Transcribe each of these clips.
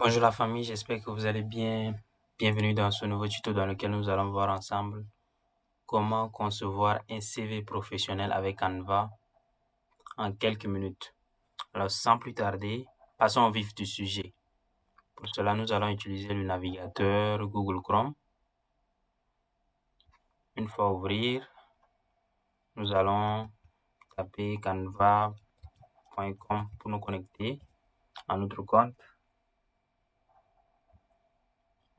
Bonjour la famille, j'espère que vous allez bien. Bienvenue dans ce nouveau tuto dans lequel nous allons voir ensemble comment concevoir un CV professionnel avec Canva en quelques minutes. Alors sans plus tarder, passons au vif du sujet. Pour cela, nous allons utiliser le navigateur Google Chrome. Une fois ouvrir, nous allons taper canva.com pour nous connecter à notre compte.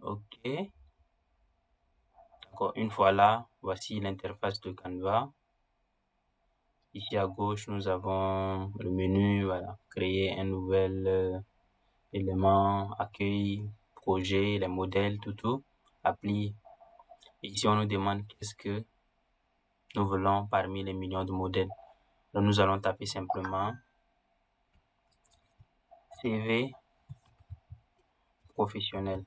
OK. D'accord. Une fois là, voici l'interface de Canva. Ici à gauche, nous avons le menu, voilà, créer un nouvel élément, accueil, projet, les modèles, tout, appli. Et ici, on nous demande qu'est-ce que nous voulons parmi les millions de modèles. Donc, nous allons taper simplement CV professionnel.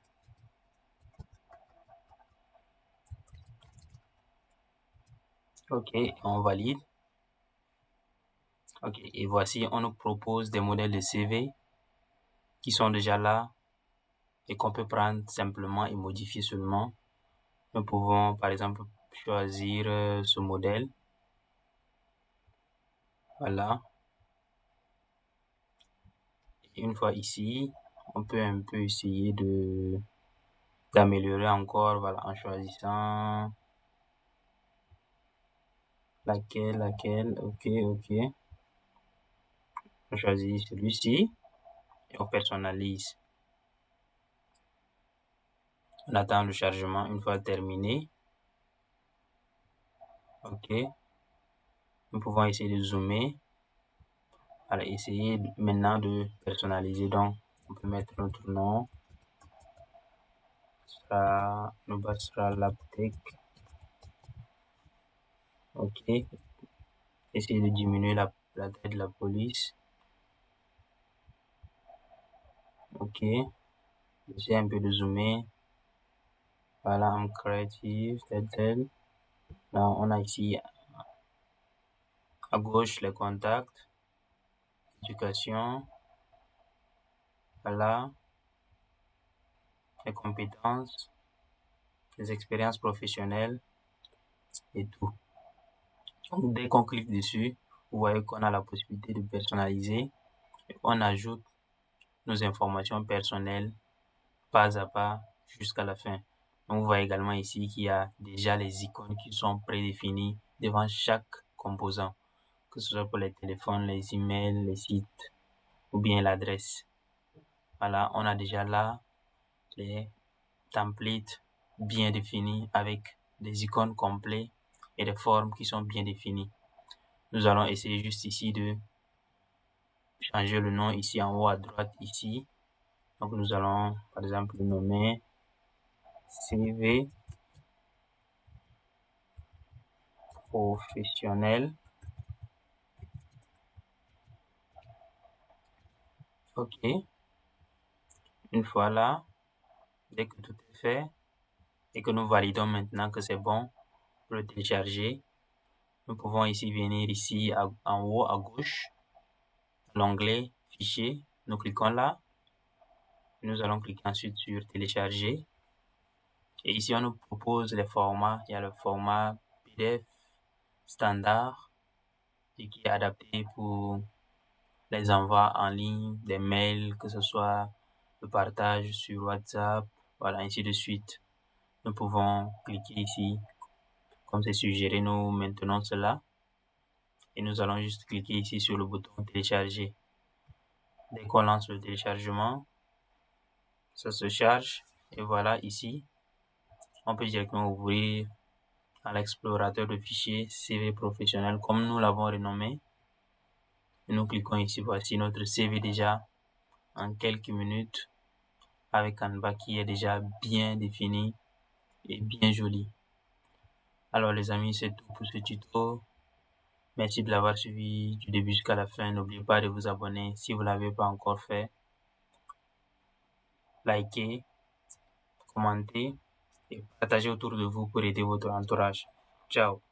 OK, on valide. OK, et voici, on nous propose des modèles de CV qui sont déjà là et qu'on peut prendre simplement et modifier seulement. Nous pouvons, par exemple, choisir ce modèle. Voilà. Et une fois ici, on peut un peu essayer d'améliorer encore, voilà, en choisissant laquelle, ok. On choisit celui-ci et on personnalise. On attend le chargement une fois terminé. Ok. Nous pouvons essayer de zoomer. Voilà, essayer maintenant de personnaliser. Donc, on peut mettre notre nom. Le bas sera l'aptech. Ok. Essayer de diminuer la taille de la police. Ok. J'essaie un peu de zoomer. Voilà, I'm creative, tel. Là, on a ici à gauche les contacts, éducation. Voilà, les compétences, les expériences professionnelles et tout. Donc, dès qu'on clique dessus, vous voyez qu'on a la possibilité de personnaliser. On ajoute nos informations personnelles pas à pas jusqu'à la fin. Donc, vous voyez également ici qu'il y a déjà les icônes qui sont prédéfinies devant chaque composant, que ce soit pour les téléphones, les emails, les sites ou bien l'adresse. Voilà, on a déjà là les templates bien définis avec des icônes complets et des formes qui sont bien définies. Nous allons essayer juste ici de changer le nom ici en haut à droite ici. Donc nous allons par exemple le nommer CV professionnel. OK. Une fois là, dès que tout est fait et que nous validons maintenant que c'est bon pour le télécharger, nous pouvons ici venir ici en haut à gauche, l'onglet fichier. Nous cliquons là. Nous allons cliquer ensuite sur télécharger. Et ici, on nous propose les formats. Il y a le format PDF standard et qui est adapté pour les envois en ligne, des mails, que ce soit le partage sur WhatsApp, voilà, ainsi de suite. Nous pouvons cliquer ici, comme c'est suggéré, nous maintenons cela. Et nous allons juste cliquer ici sur le bouton télécharger. Dès qu'on lance le téléchargement, ça se charge. Et voilà, ici, on peut directement ouvrir dans l'explorateur de fichiers CV professionnel comme nous l'avons renommé. Et nous cliquons ici, voici notre CV déjà en quelques minutes avec Canva qui est déjà bien défini et bien joli. Alors les amis, c'est tout pour ce tuto. Merci de l'avoir suivi du début jusqu'à la fin. N'oubliez pas de vous abonner si vous ne l'avez pas encore fait. Likez, commentez et partagez autour de vous pour aider votre entourage. Ciao.